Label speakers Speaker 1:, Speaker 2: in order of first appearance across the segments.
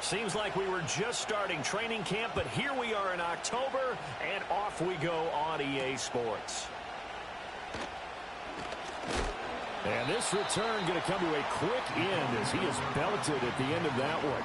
Speaker 1: Seems like we were just starting training camp, but here we are in October, and off we go on EA Sports. And this return going to come to a quick end as he is belted at the end of that one.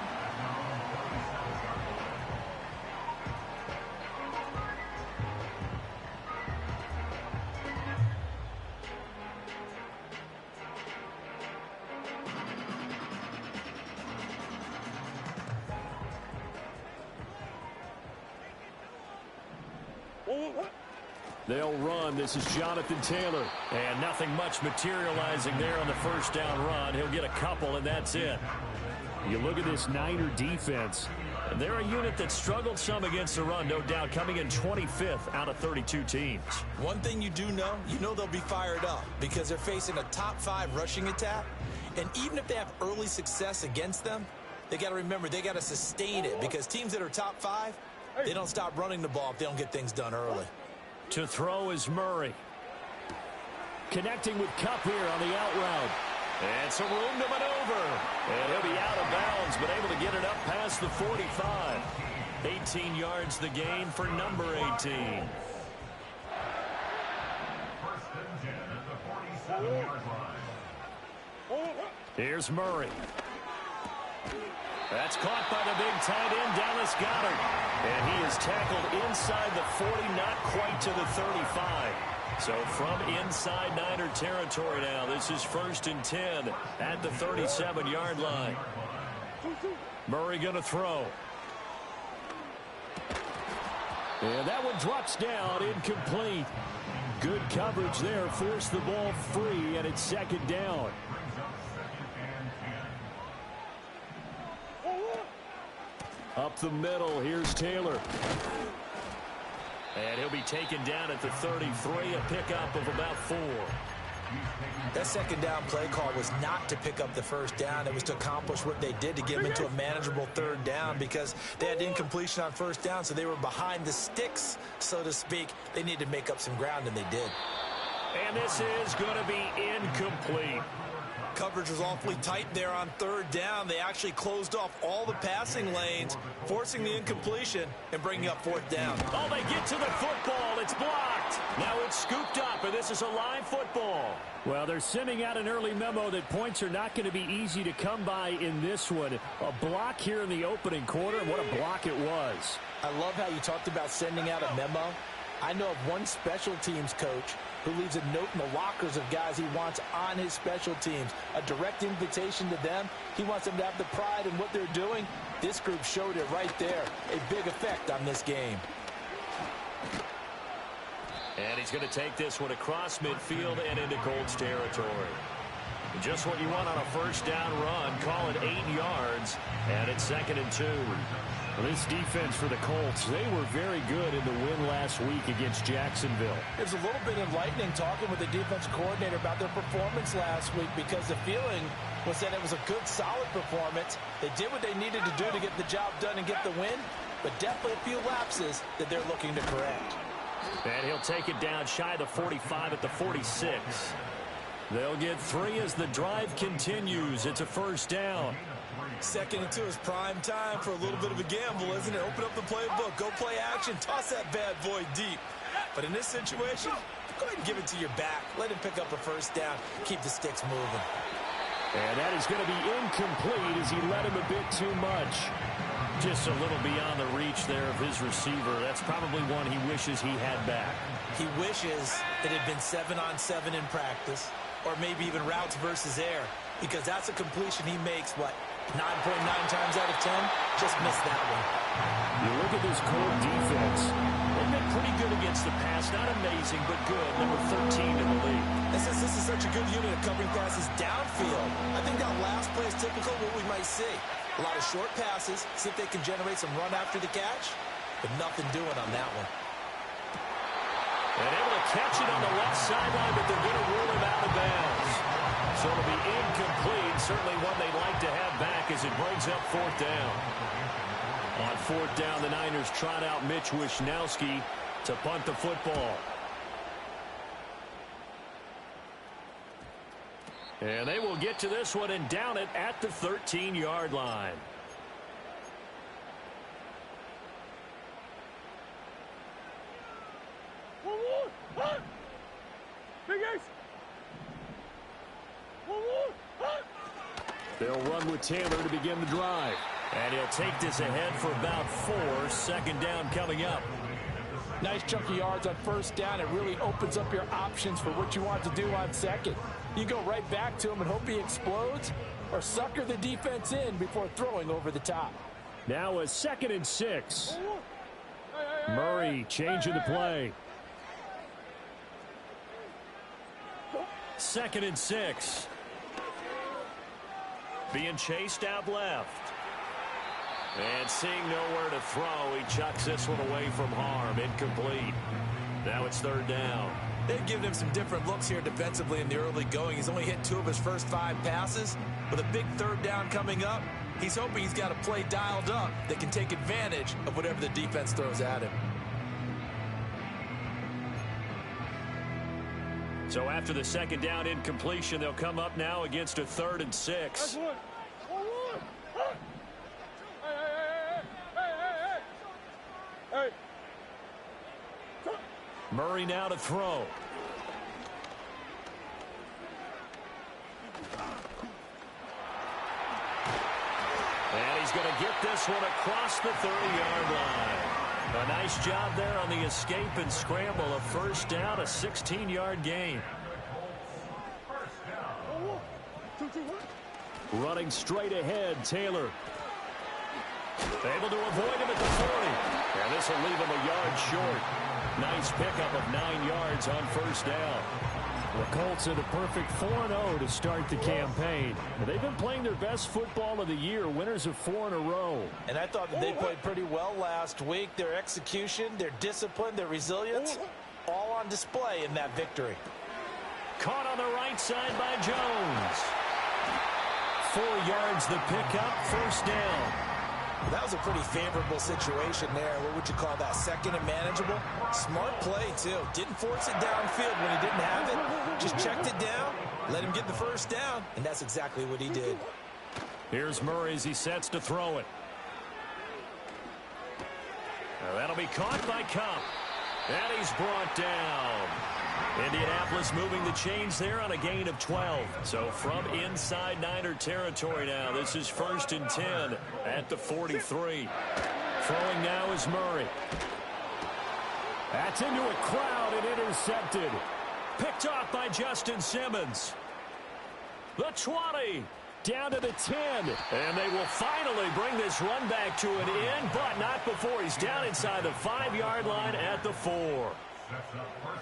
Speaker 1: They'll run. This is Jonathan Taylor. And nothing much materializing there on the first down run. He'll get a couple, and that's it. You look at this Niner defense, and they're a unit that struggled some against the run, no doubt, coming in 25th out of 32 teams.
Speaker 2: One thing you do know, they'll be fired up because they're facing a top 5 rushing attack. And even if they have early success against them, they got to remember they got to sustain it because teams that are top 5, they don't stop running the ball if they don't get things done early.
Speaker 1: To throw is Murray. Connecting with Kupp here on the out route. And some room to maneuver. And he'll be out of bounds, but able to get it up past the 45. 18 yards the gain for number 18. Here's Murray. That's caught by the big tight end, Dallas Goedert. And he is tackled inside the 40, not quite to the 35. So from inside Niner territory now, this is 1st and 10 at the 37-yard line. Murray going to throw. And that one drops down, incomplete. Good coverage there, forced the ball free, and it's 2nd down. Up the middle, here's Taylor. And he'll be taken down at the 33, a pickup of about 4.
Speaker 2: That 2nd down play call was not to pick up the 1st down. It was to accomplish what they did to get them into a manageable 3rd down because they had incompletion on 1st down, so they were behind the sticks, so to speak. They needed to make up some ground, and they did.
Speaker 1: And this is going to be incomplete.
Speaker 2: Coverage was awfully tight there on 3rd down. They actually closed off all the passing lanes, forcing the incompletion and bringing up 4th down.
Speaker 1: Oh, they get to the football. It's blocked. Now it's scooped up, and this is a live football. Well, they're sending out an early memo that points are not going to be easy to come by in this one. A block here in the opening quarter, and what a block it was.
Speaker 2: I love how you talked about sending out a memo. I know of one special teams coach who leaves a note in the lockers of guys he wants on his special teams. A direct invitation to them. He wants them to have the pride in what they're doing. This group showed it right there. A big effect on this game.
Speaker 1: And he's going to take this one across midfield and into Colts territory. Just what you want on a 1st down run. Call it 8 yards. And it's 2nd and 2. This defense for the Colts, they were very good in the win last week against Jacksonville.
Speaker 2: It was a little bit enlightening talking with the defense coordinator about their performance last week because the feeling was that it was a good, solid performance. They did what they needed to do to get the job done and get the win, but definitely a few lapses that they're looking to correct.
Speaker 1: And he'll take it down shy of the 45 at the 46. They'll get 3 as the drive continues. It's a 1st down.
Speaker 2: 2nd and 2 is prime time for a little bit of a gamble, isn't it? Open up the playbook, go play action, toss that bad boy deep. But in this situation, go ahead and give it to your back. Let him pick up a 1st down, keep the sticks moving.
Speaker 1: And that is going to be incomplete as he led him a bit too much. Just a little beyond the reach there of his receiver. That's probably one he wishes he had back.
Speaker 2: He wishes it had been 7-on-7 in practice, or maybe even routes versus air, because that's a completion he makes, 9.9 times out of 10, just missed that one.
Speaker 1: You look at this Colt defense. They've been pretty good against the pass. Not amazing, but good. Number 13 in the league.
Speaker 2: This is such a good unit of covering passes downfield. I think that last play is typical of what we might see. A lot of short passes, see if they can generate some run after the catch, but nothing doing on that one.
Speaker 1: And able to catch it on the left sideline, but they're going to rule him out of bounds. So it'll be incomplete. Certainly one they'd like to have back as it brings up 4th down. On 4th down, the Niners trot out Mitch Wishnowsky to punt the football. And they will get to this one and down it at the 13-yard line.
Speaker 3: will run with Taylor to begin the drive.
Speaker 1: And he'll take this ahead for about 4. Second down coming up.
Speaker 2: Nice chunk of yards on first down. It really opens up your options for what you want to do on second. You go right back to him and hope he explodes, or sucker the defense in before throwing over the top.
Speaker 3: Now a 2nd and 6. Murray changing the play.
Speaker 1: 2nd and 6. Being chased out left. And seeing nowhere to throw, he chucks this one away from harm. Incomplete. Now it's 3rd down.
Speaker 2: They've given him some different looks here defensively in the early going. He's only hit 2 of his first 5 passes. With a big 3rd down coming up, he's hoping he's got a play dialed up that can take advantage of whatever the defense throws at him.
Speaker 1: So after the 2nd down incompletion, they'll come up now against a 3rd and 6. Murray now to throw. And he's going to get this one across the 30-yard line. A nice job there on the escape and scramble. A 1st down, a 16-yard gain.
Speaker 3: Running straight ahead, Taylor.
Speaker 1: Able to avoid him at the 40. And this will leave him a yard short. Nice pickup of 9 yards on 1st down.
Speaker 3: The Colts had a perfect 4-0 to start the campaign. They've been playing their best football of the year, winners of 4 in a row.
Speaker 2: And I thought that they played pretty well last week. Their execution, their discipline, their resilience, all on display in that victory.
Speaker 1: Caught on the right side by Jones. 4 yards the pickup, 1st down.
Speaker 2: Well, that was a pretty favorable situation there. What would you call that? 2nd and manageable? Smart play, too. Didn't force it downfield when he didn't have it. Just checked it down, let him get the 1st down, and that's exactly what he did.
Speaker 1: Here's Murray as he sets to throw it. Now that'll be caught by Cup. And he's brought down. Indianapolis moving the chains there on a gain of 12. So from inside Niner territory now, this is 1st and 10 at the 43. Throwing now is Murray.
Speaker 3: That's into a crowd and intercepted.
Speaker 1: Picked off by Justin Simmons. The 20.
Speaker 3: Down to the 10.
Speaker 1: And they will finally bring this run back to an end, but not before he's down inside the 5-yard line at the 4.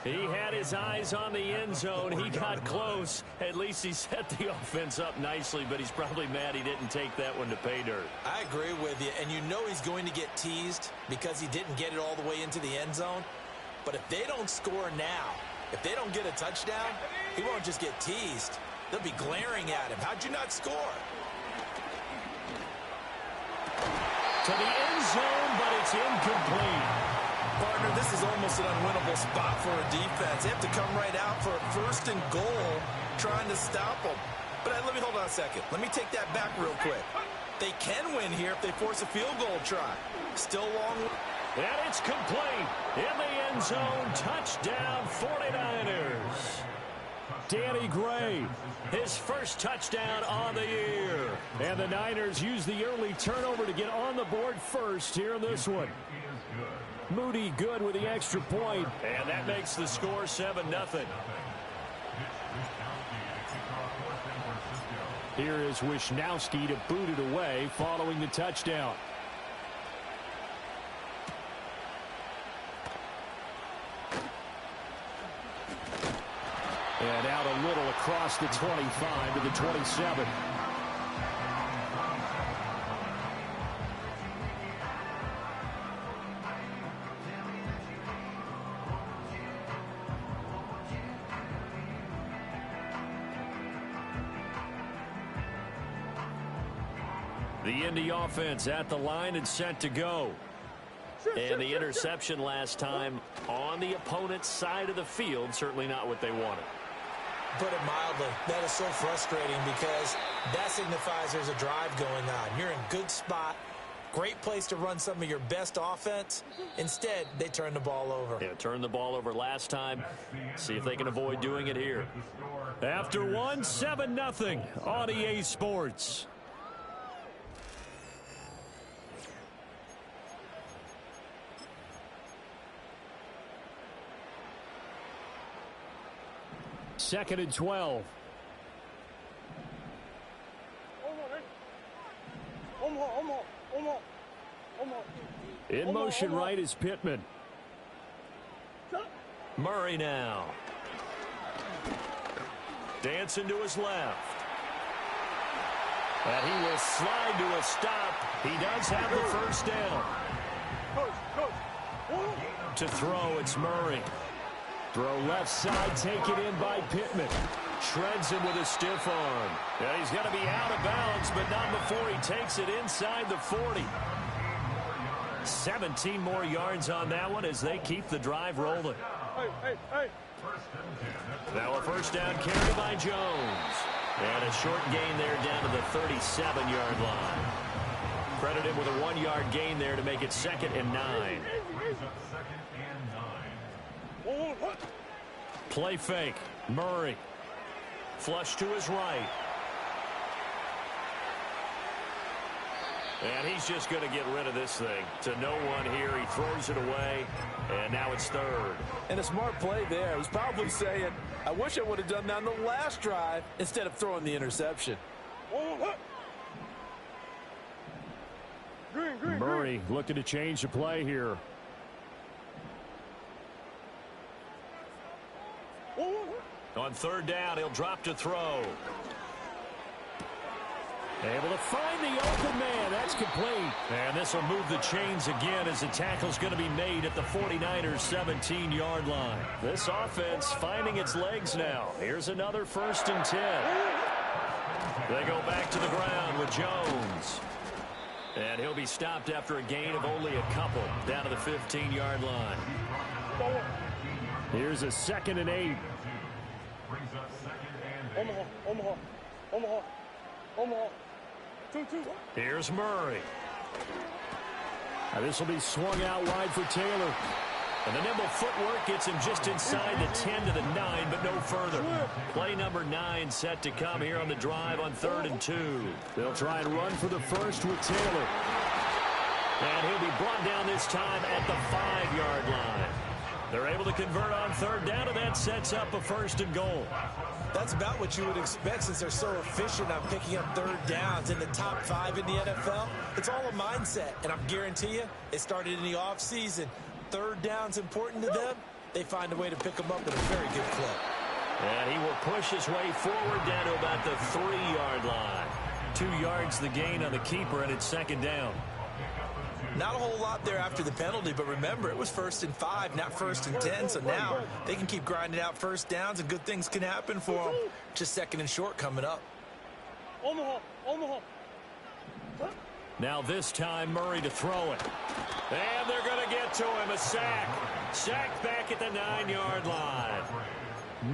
Speaker 1: He had his eyes on the end zone. He got close. At least he set the offense up nicely, but he's probably mad he didn't take that one to pay dirt.
Speaker 2: I agree with you, and you know he's going to get teased because he didn't get it all the way into the end zone. But if they don't score now, if they don't get a touchdown, he won't just get teased. They'll be glaring at him. How'd you not score?
Speaker 1: To the end zone, but it's incomplete.
Speaker 2: Partner, this is almost an unwinnable spot for a defense. They have to come right out for a 1st and goal trying to stop them. But let me hold on a second. Let me take that back real quick. They can win here if they force a field goal try. Still long.
Speaker 1: And it's complete. In the end zone, touchdown 49ers.
Speaker 3: Danny Gray,
Speaker 1: his 1st touchdown on the year.
Speaker 3: And the Niners use the early turnover to get on the board first here in this one. Moody good with the extra point.
Speaker 1: And that makes the score 7-0.
Speaker 3: Here is Wisnowski to boot it away following the touchdown. And out a little across the 25 to the 27.
Speaker 1: The Indy offense at the line and set to go. And the interception last time on the opponent's side of the field, certainly not what they wanted.
Speaker 2: Put it mildly, that is so frustrating because that signifies there's a drive going on. You're in good spot, great place to run some of your best offense. Instead, they turn the ball over.
Speaker 1: Yeah, turned the ball over last time. See if they can avoid doing it here.
Speaker 3: After one, 7-0 on EA Sports. 2nd and 12. In motion right is Pittman.
Speaker 1: Murray now. Dancing to his left. And he will slide to a stop. He does have the first down. To throw, it's Murray.
Speaker 3: Throw left side, taken in by Pittman.
Speaker 1: Shreds him with a stiff arm. Yeah, he's going to be out of bounds, but not before he takes it inside the 40. 17 more yards on that one as they keep the drive rolling. Now a first down carry by Jones. And a short gain there down to the 37-yard line. Credit him with a 1-yard gain there to make it 2nd and 9. Play fake. Murray. Flush to his right. And he's just going to get rid of this thing. To no one here. He throws it away. And now it's 3rd.
Speaker 2: And a smart play there. He's probably saying, I wish I would have done that on the last drive instead of throwing the interception.
Speaker 3: Murray looking to change the play here.
Speaker 1: On 3rd down, he'll drop to throw.
Speaker 3: Able to find the open man. That's complete.
Speaker 1: And this will move the chains again as the tackle's going to be made at the 49ers' 17-yard line. This offense finding its legs now. Here's another 1st and 10. They go back to the ground with Jones. And he'll be stopped after a gain of only a couple down to the 15-yard line.
Speaker 3: Here's a 2nd and 8.
Speaker 4: Omaha.
Speaker 1: Here's Murray.
Speaker 3: Now this will be swung out wide for Taylor.
Speaker 1: And the nimble footwork gets him just inside the 10 to the 9, but no further. Play number 9 set to come here on the drive on 3rd and 2.
Speaker 3: They'll try and run for the first with Taylor.
Speaker 1: And he'll be brought down this time at the 5-yard line. They're able to convert on 3rd down, and that sets up a 1st and goal.
Speaker 2: That's about what you would expect since they're so efficient on picking up 3rd downs in the top 5 in the NFL. It's all a mindset, and I guarantee you it started in the offseason. 3rd down's important to them. They find a way to pick them up at a very good clip.
Speaker 1: And he will push his way forward down to about the 3-yard line. 2 yards the gain on the keeper, and it's 2nd down.
Speaker 2: Not a whole lot there after the penalty, but remember, it was 1st and 5, not 1st and 10, so now they can keep grinding out 1st downs, and good things can happen for them. Just 2nd and short coming up.
Speaker 4: Omaha.
Speaker 1: Now this time, Murray to throw it. And they're going to get to him, a sack. Sack back at the 9-yard line.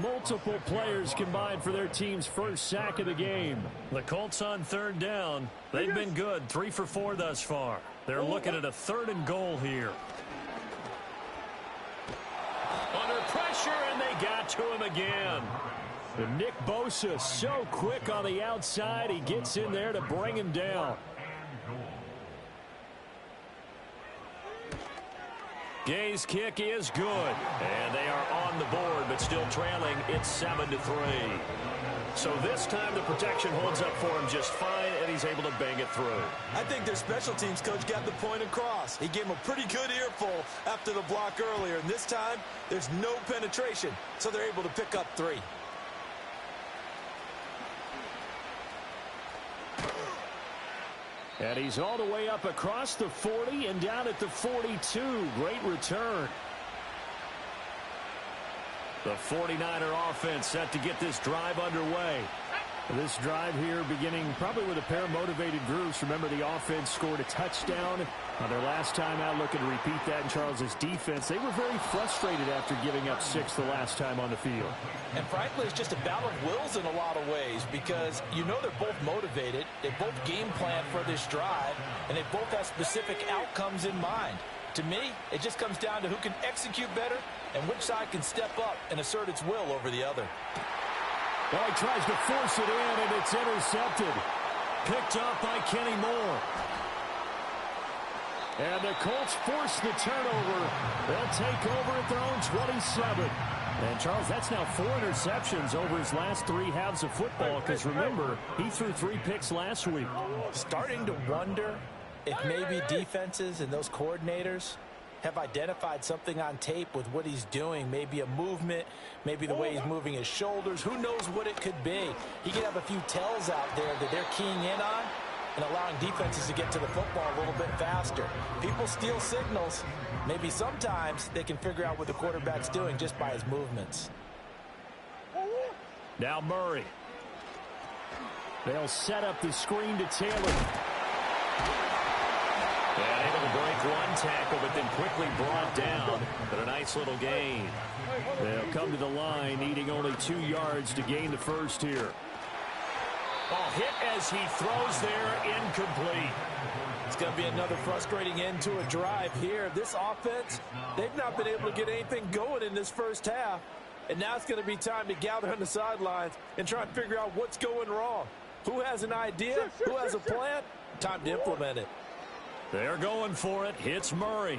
Speaker 3: Multiple players combined for their team's first sack of the game.
Speaker 1: The Colts on 3rd down. They've been good, 3 for 4 thus far. They're looking at a 3rd and goal here. Under pressure, and they got to him again.
Speaker 3: And Nick Bosa so quick on the outside. He gets in there to bring him down.
Speaker 1: Gay's kick is good. And they are on the board, but still trailing. It's 7-3. So this time the protection holds up for him just fine, and he's able to bang it through.
Speaker 2: I think their special teams coach got the point across. He gave him a pretty good earful after the block earlier, and this time there's no penetration, so they're able to pick up 3.
Speaker 3: And he's all the way up across the 40 and down at the 42. Great return.
Speaker 1: The 49er offense set to get this drive underway.
Speaker 3: This drive here beginning probably with a pair of motivated groups. Remember, the offense scored a touchdown on their last time out, looking to repeat that in Charles's defense. They were very frustrated after giving up 6 the last time on the field.
Speaker 2: And frankly, it's just a battle of wills in a lot of ways because you know they're both motivated. They both game plan for this drive, and they both have specific outcomes in mind. To me, it just comes down to who can execute better and which side can step up and assert its will over the other.
Speaker 3: Well, he tries to force it in, and it's intercepted.
Speaker 1: Picked up by Kenny Moore.
Speaker 3: And the Colts force the turnover. They'll take over at their own 27. And, Charles, that's now 4 interceptions over his last 3 halves of football because, remember, he threw 3 picks last week.
Speaker 2: Starting to wonder if maybe defenses and those coordinators have identified something on tape with what he's doing. Maybe a movement, maybe the way he's moving his shoulders. Who knows what it could be? He could have a few tells out there that they're keying in on and allowing defenses to get to the football a little bit faster. People steal signals. Maybe sometimes they can figure out what the quarterback's doing just by his movements.
Speaker 3: Now Murray. They'll set up the screen to Taylor.
Speaker 1: Yeah, able to break one tackle, but then quickly brought down. But a nice little gain.
Speaker 3: They'll come to the line, needing only 2 yards to gain the first here.
Speaker 1: Ball hit as he throws there, incomplete.
Speaker 2: It's going to be another frustrating end to a drive here. This offense, they've not been able to get anything going in this first half. And now it's going to be time to gather on the sidelines and try and figure out what's going wrong. Who has an idea? Who has a plan? Time to implement it.
Speaker 3: They're going for it. Hits Murray.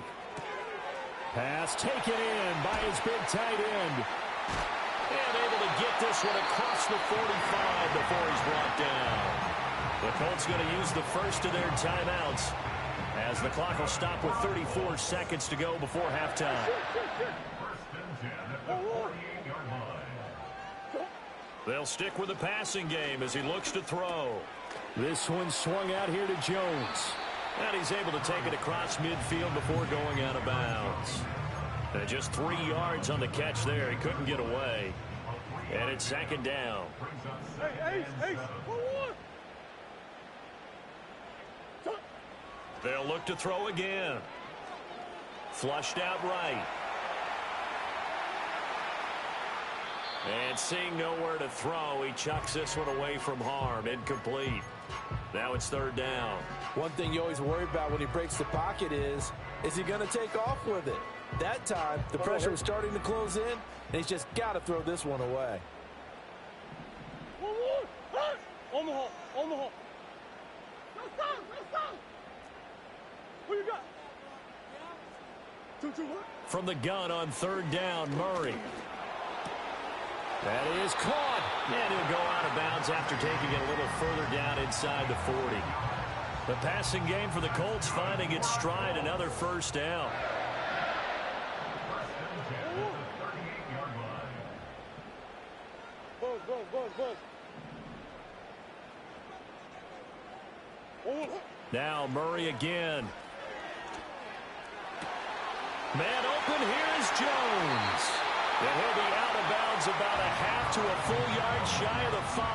Speaker 3: Pass taken in by his big tight end.
Speaker 1: And able to get this one across the 45 before he's brought down. The Colts going to use the first of their timeouts as the clock will stop with 34 seconds to go before halftime. They'll stick with the passing game as he looks to throw.
Speaker 3: This one swung out here to Jones.
Speaker 1: And he's able to take it across midfield before going out of bounds. And just 3 yards on the catch there. He couldn't get away. And it's second down. They'll look to throw again. Flushed out right. And seeing nowhere to throw, he chucks this one away from harm. Incomplete. Now it's third down.
Speaker 2: One thing you always worry about when he breaks the pocket is he going to take off with it? That time, the pressure was starting to close in, and he's just got to throw this one away.
Speaker 4: Omaha, Omaha. Who you got? 2-2 what?
Speaker 1: From the gun on third down, Murray. That is caught. And he'll go out of bounds after taking it a little further down inside the 40. The passing game for the Colts finding its stride, another first down.
Speaker 4: Buzz.
Speaker 1: Now Murray again. Man open, here is Jones. And he'll be out of bounds about a half to a full yard shy of the 5.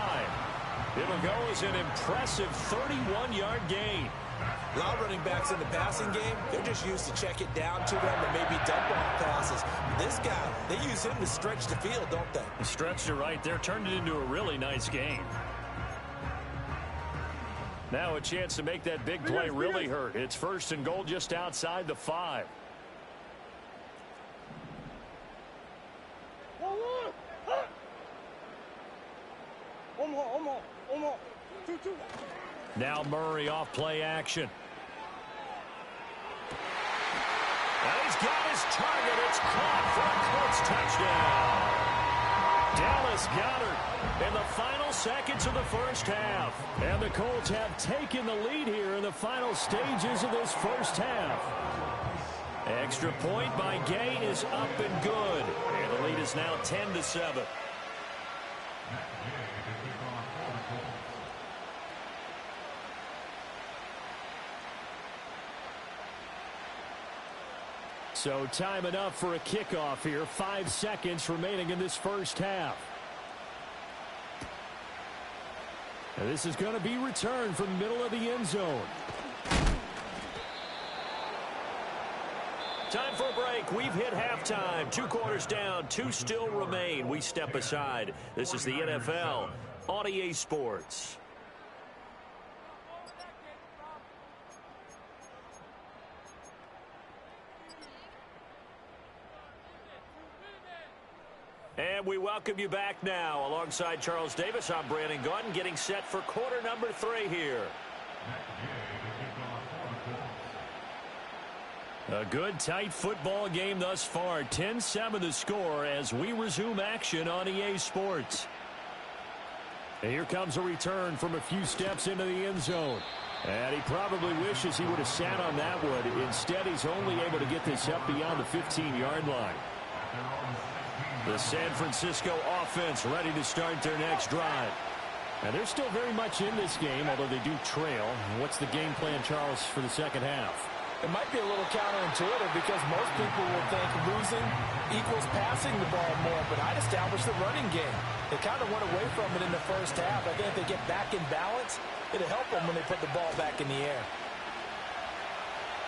Speaker 1: It'll go as an impressive 31-yard gain.
Speaker 2: A lot of running backs in the passing game, they're just used to check it down to them and maybe dump off passes. This guy, they use him to stretch the field, don't they?
Speaker 3: He stretched it right there, turned it into a really nice game.
Speaker 1: Now a chance to make that big play really hurt. It's first and goal just outside the 5.
Speaker 4: Omaha. 2-2.
Speaker 1: Now Murray off play action. And he's got his target. It's caught for a Colts touchdown. Dallas Goedert in the final seconds of the first half.
Speaker 3: And the Colts have taken the lead here in the final stages of this first half.
Speaker 1: Extra point by Gay is up and good. And the lead is now 10-7.
Speaker 3: So time enough for a kickoff here. 5 seconds remaining in this first half. And this is going to be returned from the middle of the end zone.
Speaker 1: Time for a break. We've hit halftime. 2 quarters down. 2 still remain. We step aside. This is the NFL on EA Sports. And we welcome you back now. Alongside Charles Davis, I'm Brandon Gaudin, getting set for quarter number 3 here. A good, tight football game thus far. 10-7 the score as we resume action on EA Sports. And here comes a return from a few steps into the end zone. And he probably wishes he would have sat on that one. Instead, he's only able to get this up beyond the 15-yard line. The San Francisco offense ready to start their next drive. And they're still very much in this game, although they do trail. What's the game plan, Charles, for the second half?
Speaker 2: It might be a little counterintuitive because most people will think losing equals passing the ball more, but I'd establish the running game. They kind of went away from it in the first half. I think if they get back in balance, it'll help them when they put the ball back in the air.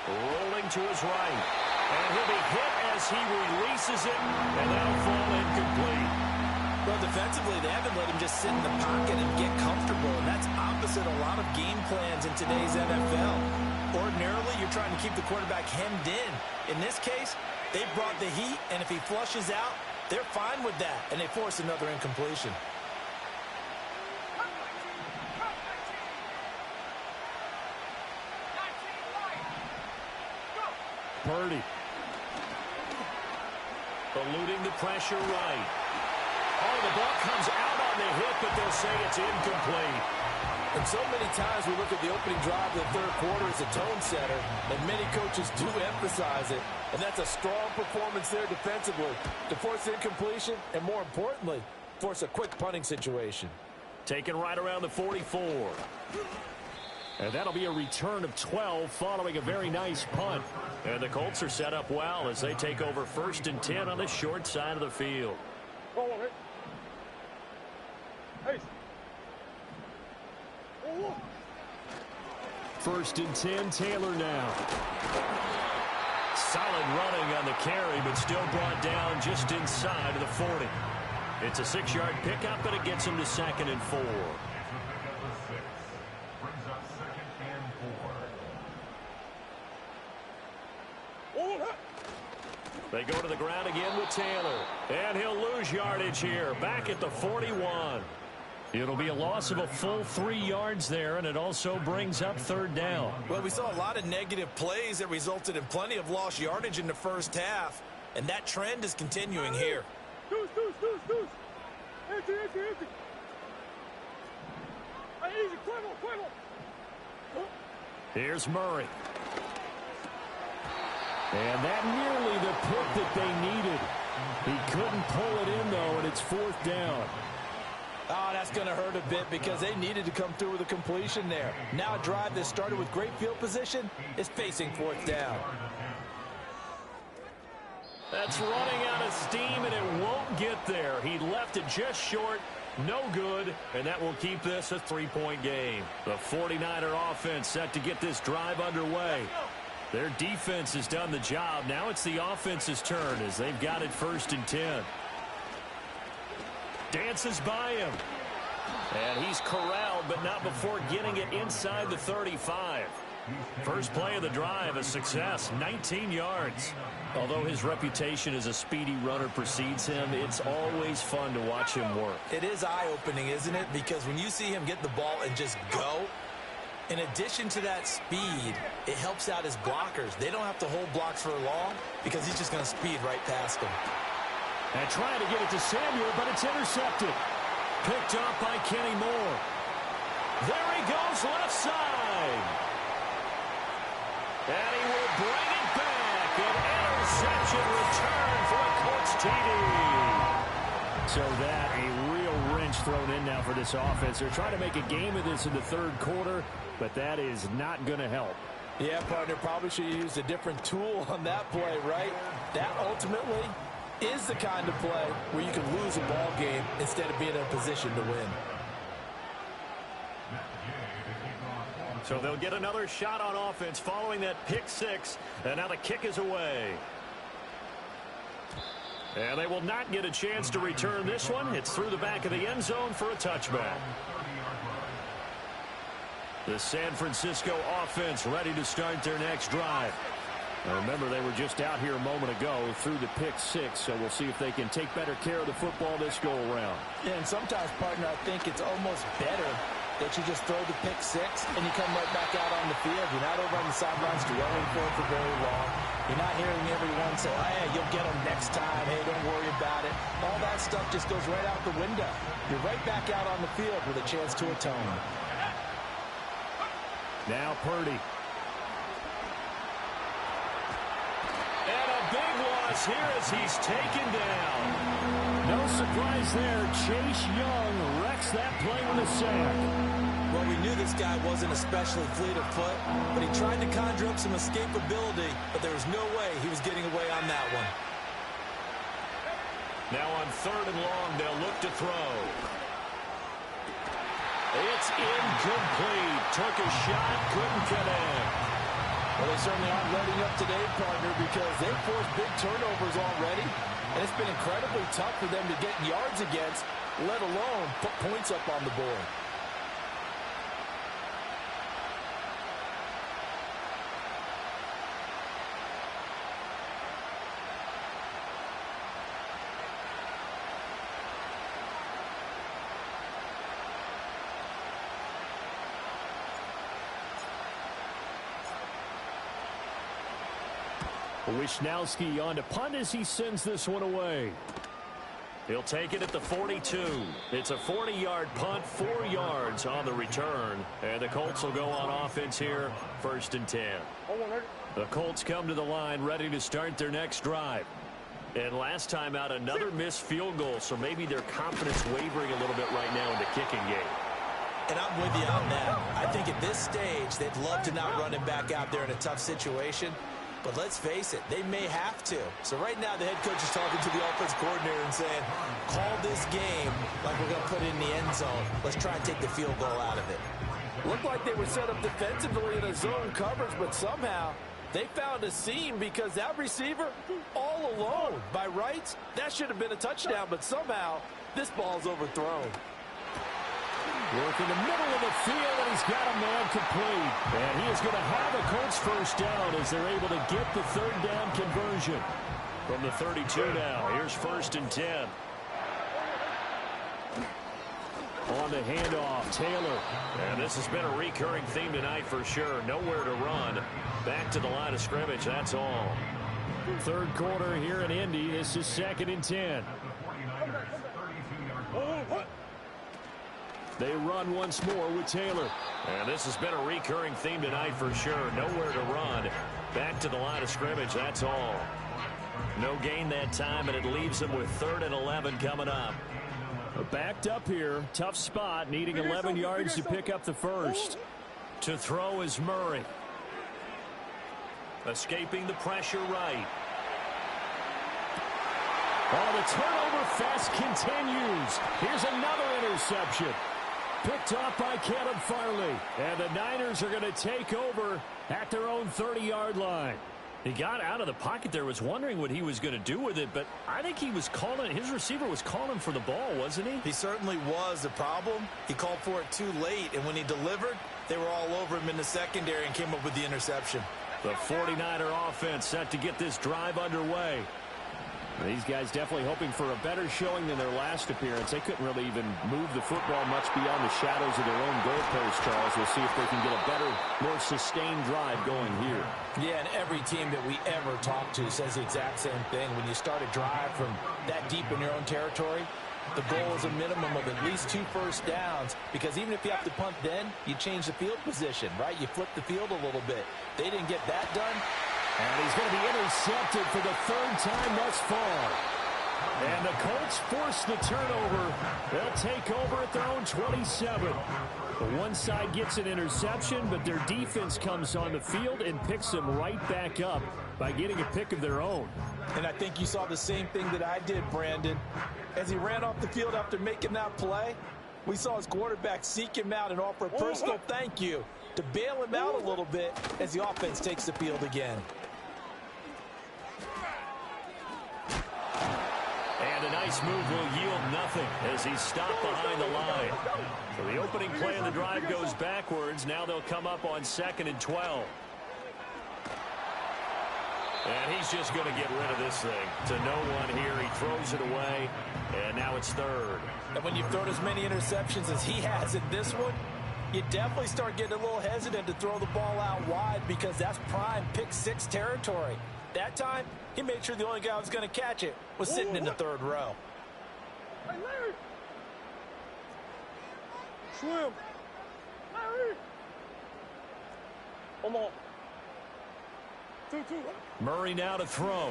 Speaker 1: Rolling to his right. And he'll be hit as he releases it, and that'll fall incomplete.
Speaker 2: Well, defensively, they haven't let him just sit in the pocket and get comfortable, and that's opposite a lot of game plans in today's NFL. Ordinarily, you're trying to keep the quarterback hemmed in. In this case, they brought the heat, and if he flushes out, they're fine with that, and they force another incompletion.
Speaker 3: Purdy.
Speaker 1: Eluding the pressure right. Oh, the ball comes out on the hit, but they'll say it's incomplete.
Speaker 2: And so many times we look at the opening drive of the third quarter as a tone setter, and many coaches do emphasize it. And that's a strong performance there defensively to force incompletion and, more importantly, force a quick punting situation.
Speaker 1: Taken right around the 44.
Speaker 3: And that'll be a return of 12 following a very nice punt.
Speaker 1: And the Colts are set up well as they take over 1st and 10 on the short side of the field.
Speaker 3: First and 10, Taylor now.
Speaker 1: Solid running on the carry, but still brought down just inside of the 40. It's a 6-yard pickup, but it gets him to 2nd and 4. They go to the ground again with Taylor. And he'll lose yardage here. Back at the 41. It'll be a loss of a full 3 yards there, and it also brings up 3rd down.
Speaker 2: Well, we saw a lot of negative plays that resulted in plenty of lost yardage in the first half, and that trend is continuing here.
Speaker 4: Deuce. Empty. Easy, climb on.
Speaker 3: Here's Murray. And that nearly the pick that they needed. He couldn't pull it in, though, and it's 4th down.
Speaker 2: Oh, that's going to hurt a bit because they needed to come through with a completion there. Now a drive that started with great field position is facing 4th down.
Speaker 1: That's running out of steam, and it won't get there. He left it just short. No good, and that will keep this a 3-point game. The 49er offense set to get this drive underway. Their defense has done the job. Now it's the offense's turn as they've got it 1st and 10. Dances by him. And he's corralled, but not before getting it inside the 35. First play of the drive, a success, 19 yards. Although his reputation as a speedy runner precedes him, it's always fun to watch him work.
Speaker 2: It is eye-opening, isn't it? Because when you see him get the ball and just go, in addition to that speed, it helps out his blockers. They don't have to hold blocks for long because he's just going to speed right past them.
Speaker 3: And trying to get it to Samuel, but it's intercepted.
Speaker 1: Picked up by Kenny Moore. There he goes left side. And he will bring it back. An interception return for a Colts TD.
Speaker 3: So that a real wrench thrown in now for this offense. They're trying to make a game of this in the 3rd quarter, but that is not going to help.
Speaker 2: Yeah, partner, probably should have used a different tool on that play, right? That ultimately is the kind of play where you can lose a ball game instead of being in a position to win.
Speaker 1: So they'll get another shot on offense following that pick 6, and now the kick is away. And they will not get a chance to return this one. It's through the back of the end zone for a touchback. The San Francisco offense ready to start their next drive. Now remember, they were just out here a moment ago through the pick 6, so we'll see if they can take better care of the football this go-around.
Speaker 2: Yeah, and sometimes, partner, I think it's almost better that you just throw the pick six and you come right back out on the field. You're not over on the sidelines dwelling for very long. You're not hearing everyone say, oh, hey, you'll get them next time. Hey, don't worry about it. All that stuff just goes right out the window. You're right back out on the field with a chance to atone.
Speaker 3: Now Purdy.
Speaker 1: And a big loss here as he's taken down.
Speaker 3: No surprise there. Chase Young wrecks that play with a sack.
Speaker 2: Well, we knew this guy wasn't especially fleet of foot, but he tried to conjure up some escapability, but there was no way he was getting away on that one.
Speaker 1: Now on 3rd and long, they'll look to throw. It's incomplete. Took a shot, couldn't connect.
Speaker 2: Well, they certainly aren't letting up today, partner, because they've forced big turnovers already, and it's been incredibly tough for them to get yards against, let alone put points up on the board.
Speaker 3: Wishnowski on to punt as he sends this one away.
Speaker 1: He'll take it at the 42. It's a 40-yard punt, 4 yards on the return. And the Colts will go on offense here, 1st and 10. The Colts come to the line ready to start their next drive. And last time out, another missed field goal, so maybe their confidence wavering a little bit right now in the kicking game.
Speaker 2: And I'm with you on that. I think at this stage, they'd love to not run him back out there in a tough situation. But let's face it, they may have to. So right now, the head coach is talking to the offense coordinator and saying, call this game like we're going to put it in the end zone. Let's try and take the field goal out of it.
Speaker 5: Looked like they were set up defensively in a zone coverage, but somehow they found a seam because that receiver all alone. By rights, that should have been a touchdown, but somehow this ball's overthrown.
Speaker 3: Work in the middle of the field, and he's got a man complete. And he is going to have a Colts first down as they're able to get the 3rd down conversion.
Speaker 1: From the 32 now, here's 1st and 10.
Speaker 3: On the handoff, Taylor.
Speaker 1: And this has been a recurring theme tonight for sure. Nowhere to run. Back to the line of scrimmage, that's all.
Speaker 3: 3rd quarter here in Indy. This is 2nd and 10. They run once more with Taylor.
Speaker 1: And this has been a recurring theme tonight for sure. Nowhere to run. Back to the line of scrimmage, that's all. No gain that time, and it leaves them with 3rd and 11 coming up.
Speaker 3: Backed up here. Tough spot, needing 11 yards to pick up the first.
Speaker 1: To throw is Murray. Escaping the pressure right.
Speaker 3: Oh, the turnover fest continues. Here's another interception. Picked off by Caleb Farley. And the Niners are going to take over at their own 30-yard line.
Speaker 1: He got out of the pocket there, was wondering what he was going to do with it, but I think he was calling, his receiver was calling for the ball, wasn't he?
Speaker 2: He certainly was. The problem, he called for it too late, and when he delivered, they were all over him in the secondary and came up with the interception.
Speaker 1: The 49er offense set to get this drive underway.
Speaker 3: These guys definitely hoping for a better showing than their last appearance. They couldn't really even move the football much beyond the shadows of their own goalpost, Charles. We'll see if they can get a better, more sustained drive going here.
Speaker 2: Yeah, and every team that we ever talk to says the exact same thing. When you start a drive from that deep in your own territory, the goal is a minimum of at least 2 first downs, because even if you have to punt then, you change the field position, right? You flip the field a little bit. They didn't get that done.
Speaker 3: And he's going to be intercepted for the 3rd time thus far. And the Colts force the turnover. They'll take over at their own 27. The one side gets an interception, but their defense comes on the field and picks them right back up by getting a pick of their own.
Speaker 2: And I think you saw the same thing that I did, Brandon. As he ran off the field after making that play, we saw his quarterback seek him out and offer a personal thank you to bail him out a little bit as the offense takes the field again.
Speaker 1: And a nice move will yield nothing as he's stopped behind the line. So the opening play of the drive goes backwards. Now they'll come up on 2nd and 12. And he's just going to get rid of this thing. To no one here. He throws it away. And now it's 3rd.
Speaker 2: And when you've thrown as many interceptions as he has in this one, You definitely start getting a little hesitant to throw the ball out wide because that's prime pick-6 territory. That time, he made sure the only guy who was going to catch it was sitting in the third row.
Speaker 4: Hey, Larry! Swim! Larry! Come on. 2-2.
Speaker 1: Murray now to throw.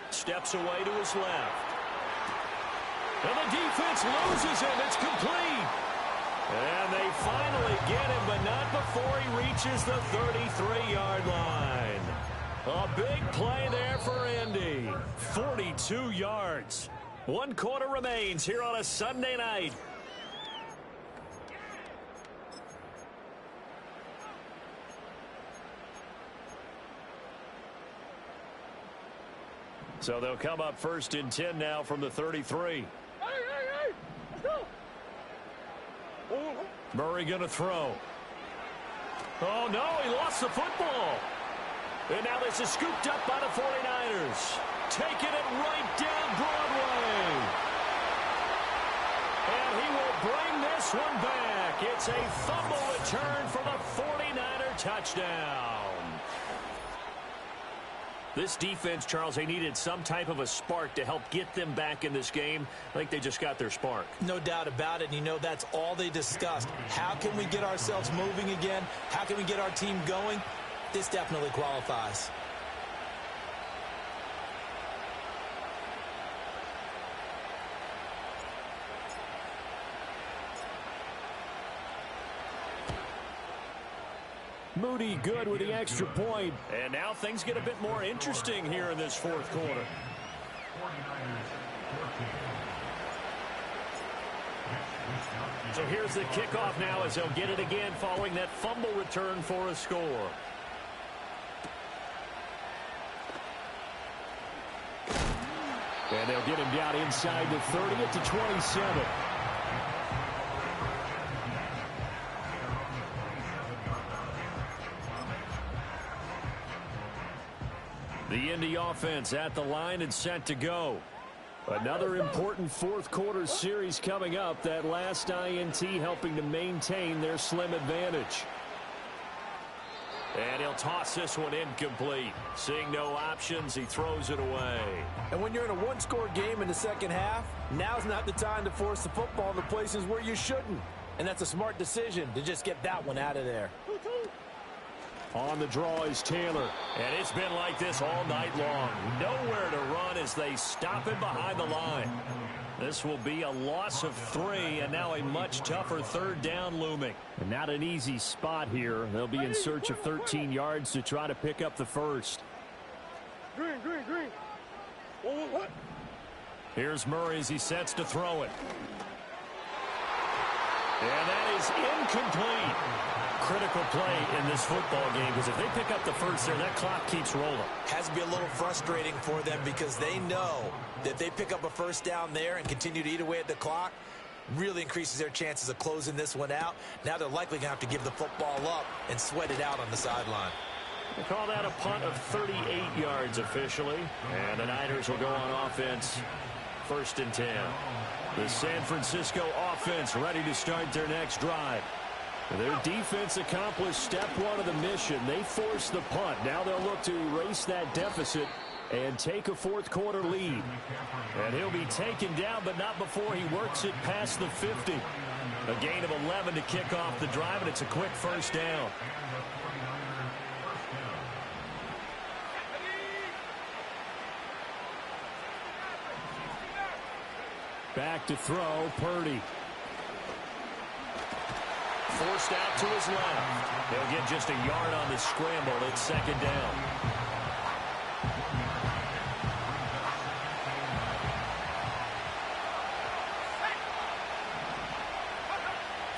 Speaker 1: Steps away to his left. And the defense loses him. It's complete. And they finally get him, but not before he reaches the 33-yard line. A big play there for Indy. 42 yards. 1 quarter remains here on a Sunday night. So they'll come up 1st and 10 now from the 33.
Speaker 4: Hey! Let's go!
Speaker 1: Murray going to throw. Oh, no, he lost the football. And now this is scooped up by the 49ers. Taking it right down Broadway. And he will bring this one back. It's a fumble return for the 49er touchdown. This defense, Charles, they needed some type of a spark to help get them back in this game. I think they just got their spark.
Speaker 2: No doubt about it. And you know, that's all they discussed. How can we get ourselves moving again? How can we get our team going? This definitely qualifies.
Speaker 3: Moody good with the extra point.
Speaker 1: And now things get a bit more interesting here in this 4th quarter. So here's the kickoff now as they'll get it again following that fumble return for a score.
Speaker 3: And they'll get him down inside the 30 at the 27.
Speaker 1: The Indy offense at the line and set to go.
Speaker 3: Another important 4th quarter series coming up. That last INT helping to maintain their slim advantage.
Speaker 1: And he'll toss this one incomplete. Seeing no options, he throws it away.
Speaker 5: And when you're in a one-score game in the second half, now's not the time to force the football in the places where you shouldn't. And that's a smart decision to just get that one out of there.
Speaker 3: On the draw is Taylor.
Speaker 1: And it's been like this all night long. Nowhere to run as they stop him behind the line. This will be a loss of 3, and now a much tougher 3rd down looming.
Speaker 3: And not an easy spot here. They'll be in search of 13 yards to try to pick up the first.
Speaker 4: Green. What?
Speaker 1: Here's Murray as he sets to throw it. And that is incomplete. Critical play in this football game because if they pick up the first there, that clock keeps rolling.
Speaker 2: Has to be a little frustrating for them because they know that if they pick up a first down there and continue to eat away at the clock, really increases their chances of closing this one out. Now they're likely going to have to give the football up and sweat it out on the sideline.
Speaker 1: They call that a punt of 38 yards officially. And the Niners will go on offense 1st and 10. The San Francisco offense ready to start their next drive. Their defense accomplished step 1 of the mission. They forced the punt. Now they'll look to erase that deficit and take a 4th quarter lead. And he'll be taken down, but not before he works it past the 50. A gain of 11 to kick off the drive, and it's a quick first down.
Speaker 3: Back to throw, Purdy.
Speaker 1: Forced out to his left. He'll get just a yard on the scramble. It's 2nd down.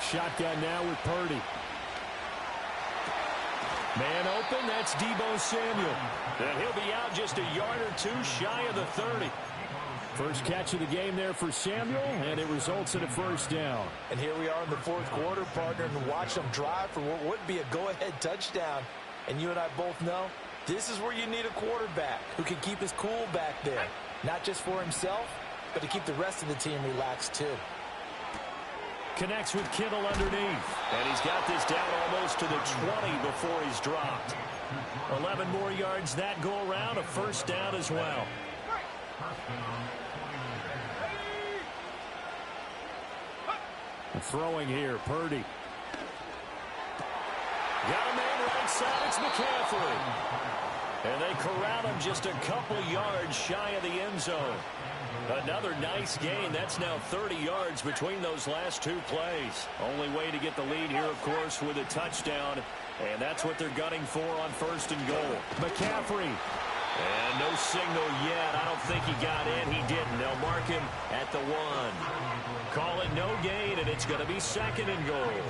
Speaker 3: Shotgun now with Purdy.
Speaker 1: Man open, that's Deebo Samuel. And he'll be out just a yard or 2 shy of the 30.
Speaker 3: First catch of the game there for Samuel, and it results in a first down.
Speaker 2: And here we are in the 4th quarter, partner, and watch them drive for what would be a go-ahead touchdown. And you and I both know this is where you need a quarterback who can keep his cool back there. Not just for himself, but to keep the rest of the team relaxed too.
Speaker 1: Connects with Kittle underneath. And he's got this down almost to the 20 before he's dropped. 11 more yards that go around. A first down as well.
Speaker 3: Throwing here, Purdy.
Speaker 1: Got a man right side. It's McCaffrey. And they corral him just a couple yards shy of the end zone. Another nice gain. That's now 30 yards between those last two plays. Only way to get the lead here, of course, with a touchdown. And that's what they're gunning for on first and goal.
Speaker 3: McCaffrey.
Speaker 1: And no signal yet. I don't think he got in. He didn't. They'll mark him at the 1. Call it no gain, and it's going to be second and goal.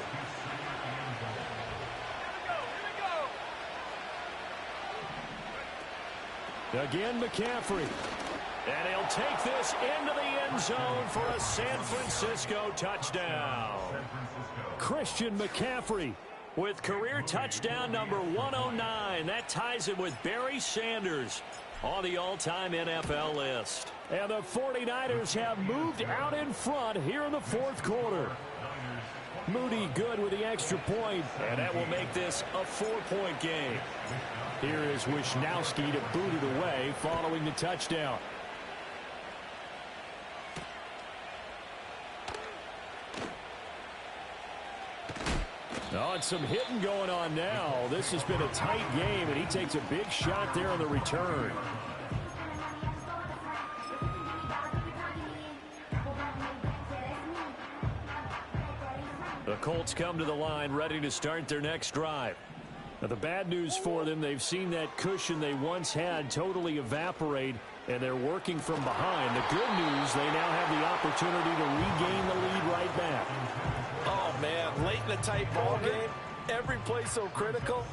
Speaker 3: Again, McCaffrey.
Speaker 1: And he'll take this into the end zone for a San Francisco touchdown.
Speaker 3: Christian McCaffrey.
Speaker 1: With career touchdown number 109. That ties him with Barry Sanders on the all-time NFL list.
Speaker 3: And the 49ers have moved out in front here in the fourth quarter. Moody good with the extra point.
Speaker 1: And that will make this a 4-point game.
Speaker 3: Here is Wisnowski to boot it away following the touchdown. Oh, and some hitting going on now. This has been a tight game, and he takes a big shot there on the return.
Speaker 1: The Colts come to the line ready to start their next drive.
Speaker 3: Now, the bad news for them, they've seen that cushion they once had totally evaporate, and they're working from behind. The good news, they now have the opportunity to regain the lead right back.
Speaker 5: Oh, man, late in a tight ball game, every play so critical,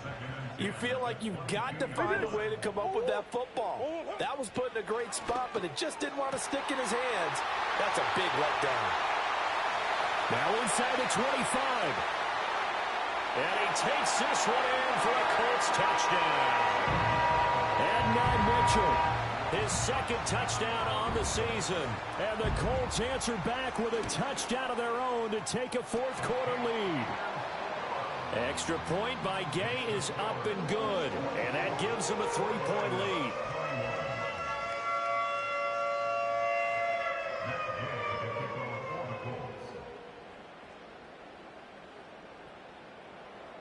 Speaker 5: you feel like you've got to find a way to come up with that football. That was put in a great spot, but it just didn't want to stick in his hands. That's a big letdown.
Speaker 3: Now inside the 25.
Speaker 1: And he takes this one in for a Colts touchdown.
Speaker 3: And now Mitchell.
Speaker 1: His second touchdown on the season.
Speaker 3: And the Colts answer back with a touchdown of their own to take a fourth quarter lead.
Speaker 1: Extra point by Gay is up and good. And that gives them a 3-point lead.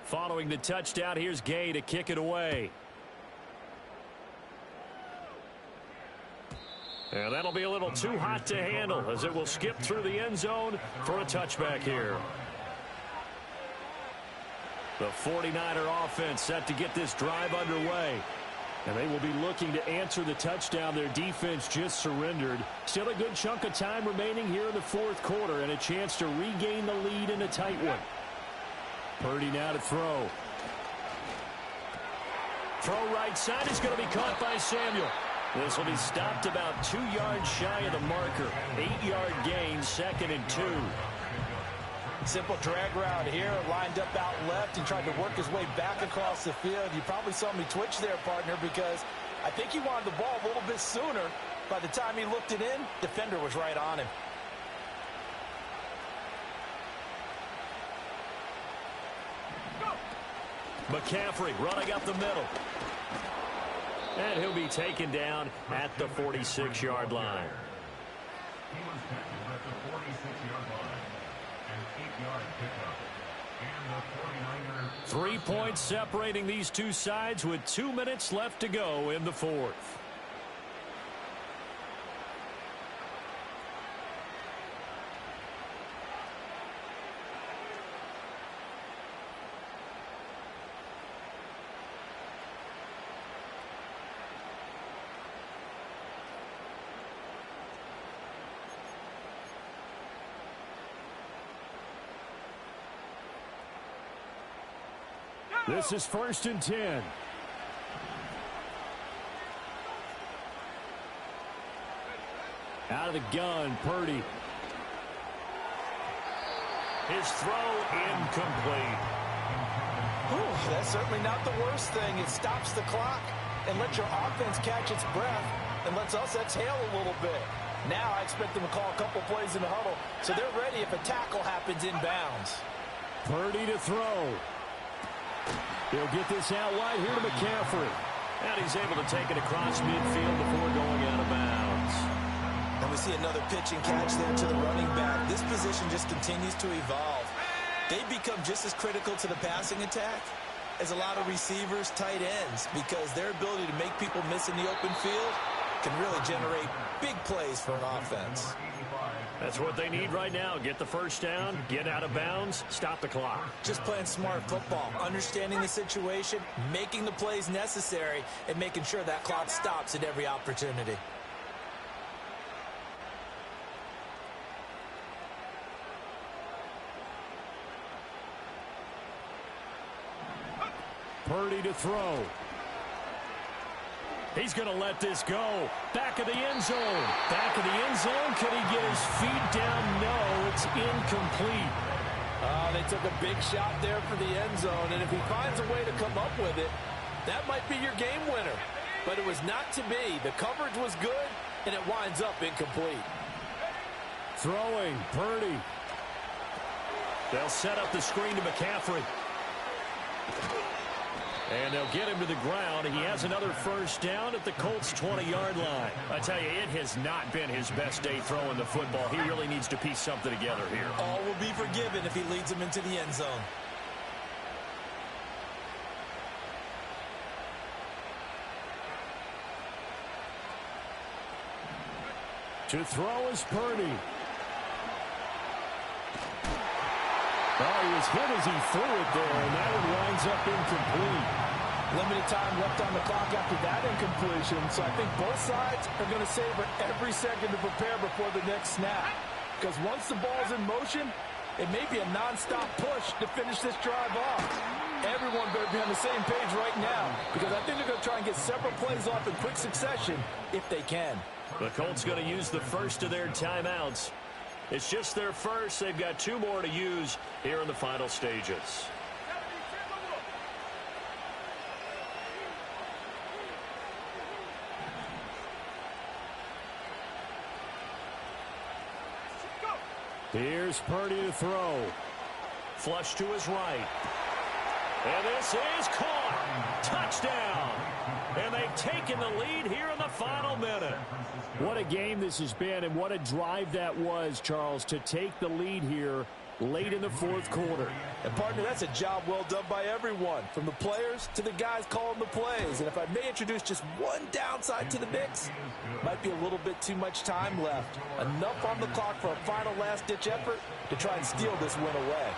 Speaker 1: Following the touchdown, here's Gay to kick it away. And that'll be a little too hot to handle as it will skip through the end zone for a touchback here. The 49er offense set to get this drive underway.
Speaker 3: And they will be looking to answer the touchdown their defense just surrendered. Still a good chunk of time remaining here in the fourth quarter and a chance to regain the lead in a tight one. Purdy now to throw.
Speaker 1: Throw right side is going to be caught by Samuel. This will be stopped about 2 yards shy of the marker. 8-yard gain, 2nd and 2.
Speaker 2: Simple drag route here, lined up out left and tried to work his way back across the field. You probably saw me twitch there, partner, because I think he wanted the ball a little bit sooner. By the time he looked it in, defender was right on him.
Speaker 1: McCaffrey running up the middle. And he'll be taken down at the 46-yard line.
Speaker 6: He was tackled at the 46-yard line. An 8-yard pickup. And the 49ers...
Speaker 1: 3 points separating these two sides with 2 minutes left to go in the fourth.
Speaker 3: This is 1st and 10. Out of the gun, Purdy.
Speaker 1: His throw incomplete.
Speaker 2: Ooh, that's certainly not the worst thing. It stops the clock and lets your offense catch its breath and lets us exhale a little bit. Now I expect them to call a couple plays in the huddle so they're ready if a tackle happens inbounds.
Speaker 3: Purdy to throw. He'll get this out wide here to McCaffrey.
Speaker 1: And he's able to take it across midfield before going out of bounds.
Speaker 2: And we see another pitch and catch there to the running back. This position just continues to evolve. They become just as critical to the passing attack as a lot of receivers, tight ends, because their ability to make people miss in the open field can really generate big plays for an offense.
Speaker 1: That's what they need right now. Get the first down, get out of bounds, stop the clock.
Speaker 2: Just playing smart football, understanding the situation, making the plays necessary, and making sure that clock stops at every opportunity.
Speaker 3: Purdy to throw. He's going to let this go. Back of the end zone. Back of the end zone. Can he get his feet down? No, it's incomplete.
Speaker 2: They took a big shot there for the end zone, and if he finds a way to come up with it, that might be your game winner. But it was not to be. The coverage was good, and it winds up incomplete.
Speaker 3: Throwing, Purdy.
Speaker 1: They'll set up the screen to McCaffrey. And they'll get him to the ground. He has another first down at the Colts' 20-yard line. I tell you, it has not been his best day throwing the football. He really needs to piece something together here.
Speaker 2: All will be forgiven if he leads them into the end zone.
Speaker 3: To throw is Purdy. Oh, he was hit as he threw it there, and that one winds up incomplete.
Speaker 2: Limited time left on the clock after that incompletion, so I think both sides are going to savor every second to prepare before the next snap. Because once the ball's in motion, it may be a nonstop push to finish this drive off. Everyone better be on the same page right now, because I think they're going to try and get several plays off in quick succession if they can.
Speaker 1: The Colts going to use the first of their timeouts. It's just their first. They've got two more to use here in the final stages.
Speaker 3: Here's Purdy to throw.
Speaker 1: Flush to his right. And this is caught. Touchdown. And they've taken the lead here in the final minute.
Speaker 3: What a game this has been, and what a drive that was, Charles, to take the lead here late in the fourth quarter.
Speaker 2: And, partner, that's a job well done by everyone, from the players to the guys calling the plays. And if I may introduce just one downside to the mix, might be a little bit too much time left. Enough on the clock for a final last-ditch effort to try and steal this win away.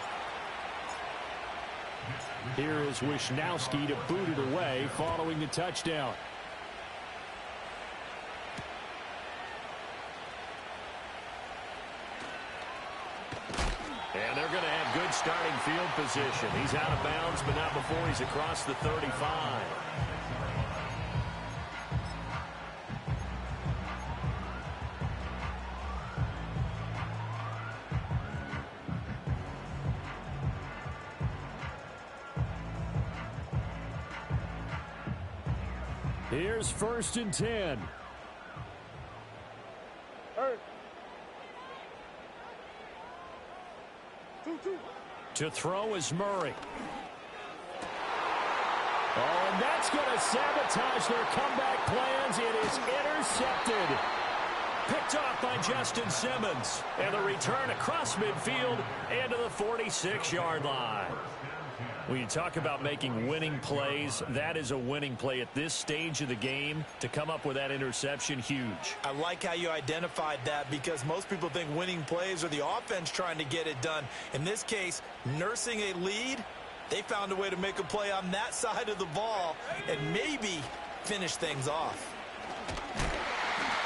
Speaker 3: Here is Wisnowski to boot it away following the touchdown.
Speaker 1: And they're going to have good starting field position. He's out of bounds, but not before he's across the 35.
Speaker 3: Here's 1st and 10.
Speaker 1: To throw is Murray.
Speaker 3: Oh, and that's going to sabotage their comeback plans. It is intercepted.
Speaker 1: Picked off by Justin Simmons. And the return across midfield and to the 46-yard line. When you talk about making winning plays, that is a winning play at this stage of the game. To come up with that interception, huge.
Speaker 2: I like how you identified that, because most people think winning plays are the offense trying to get it done. In this case, nursing a lead, they found a way to make a play on that side of the ball and maybe finish things off.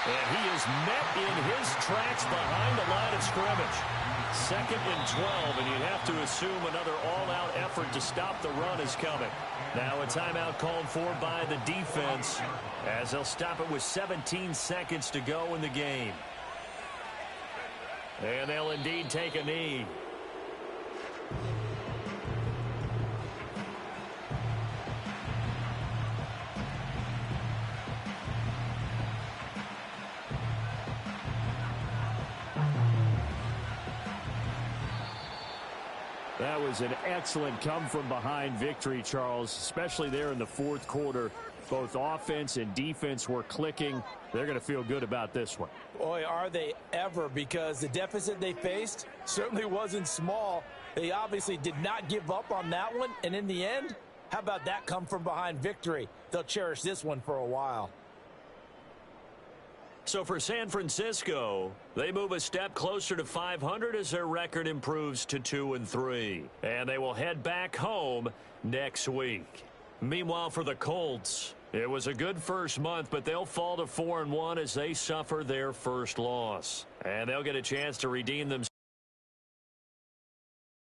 Speaker 1: And he is met in his tracks behind the line of scrimmage. 2nd and 12, and you'd have to assume another all-out effort to stop the run is coming. Now a timeout called for by the defense, as they'll stop it with 17 seconds to go in the game. And they'll indeed take a knee.
Speaker 3: That was an excellent come-from-behind victory, Charles, especially there in the fourth quarter. Both offense and defense were clicking. They're going to feel good about this one.
Speaker 2: Boy, are they ever, because the deficit they faced certainly wasn't small. They obviously did not give up on that one, and in the end, how about that come-from-behind victory? They'll cherish this one for a while.
Speaker 1: So for San Francisco, they move a step closer to 500 as their record improves to 2-3. And they will head back home next week. Meanwhile, for the Colts, it was a good first month, but they'll fall to 4-1 as they suffer their first loss. And they'll get a chance to redeem themselves.